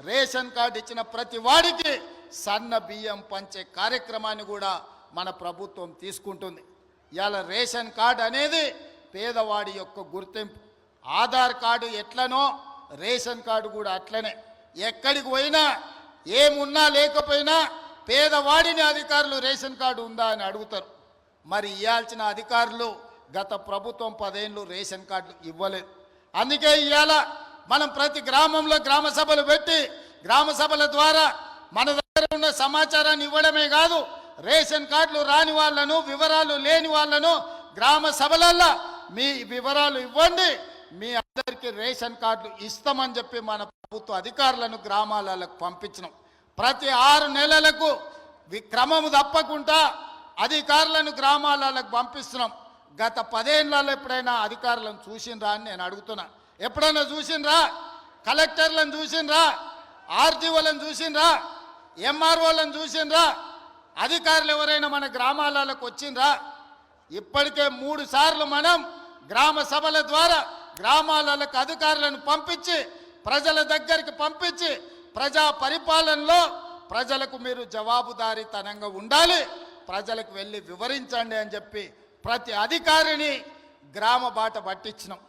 Ration card ఇచ్చిన ప్రతి వాడికి సన్న బియ్యం పంచే కార్యక్రమాన్ని కూడా మన ప్రభుత్వం తీసుకుంటుంది. ఇవాళ రేషన్ కార్డు అనేది పేదవాడి యొక్క గుర్తింపు. ఆధార్ కార్డు ఎట్లనో రేషన్ కార్డు కూడా అట్లనే. ఎక్కడికి పోయినా ఏమున్నా లేకపోయినా పేదవాడిని అధికారులు రేషన్ కార్డు ఉందా అని అడుగుతారు. మరి ఇవ్వాల్సిన అధికారులు గత ప్రభుత్వం 10 ఏళ్ళు రేషన్ కార్డులు ఇవ్వలేదు. అందుకే ఇవాళ మనం ప్రతి గ్రామంలో గ్రామ సభలు పెట్టి గ్రామ సభల ద్వారా మన దగ్గర ఉన్న సమాచారాన్ని ఇవ్వడమే కాదు, రేషన్ కార్డులు రాని వాళ్ళను వివరాలు లేని వాళ్ళను గ్రామ సభలల్లో మీ వివరాలు ఇవ్వండి, మీ అందరికీ రేషన్ కార్డులు ఇస్తామని చెప్పి మన ప్రభుత్వ అధికారులను గ్రామాలకు పంపించినాం. ప్రతి 6 నెలలకు క్రమము తప్పకుండా అధికారులను గ్రామాలకు పంపిస్తున్నాం. గత 10 ఏళ్ళలో ఎప్పుడైనా అధికారులను చూసినరా అని నేను అడుగుతున్నా. ఎప్పుడైనా చూసినరా? కలెక్టర్లను చూసినరా? ఆర్డీఓలను చూసినరా? ఎంఆర్ఓలను చూసినరా? అధికారులు ఎవరైనా మన గ్రామాలకు వచ్చినరా? ఇప్పటికే 3 సార్లు మనం గ్రామ సభల ద్వారా గ్రామాలకు అధికారులను పంపించి ప్రజల దగ్గరికి పంపించి ప్రజా పరిపాలనలో ప్రజలకు మీరు జవాబుదారీతనంగా ఉండాలి, ప్రజలకు వెళ్ళి వివరించండి అని చెప్పి ప్రతి అధికారిని గ్రామ బాట పట్టించినాం.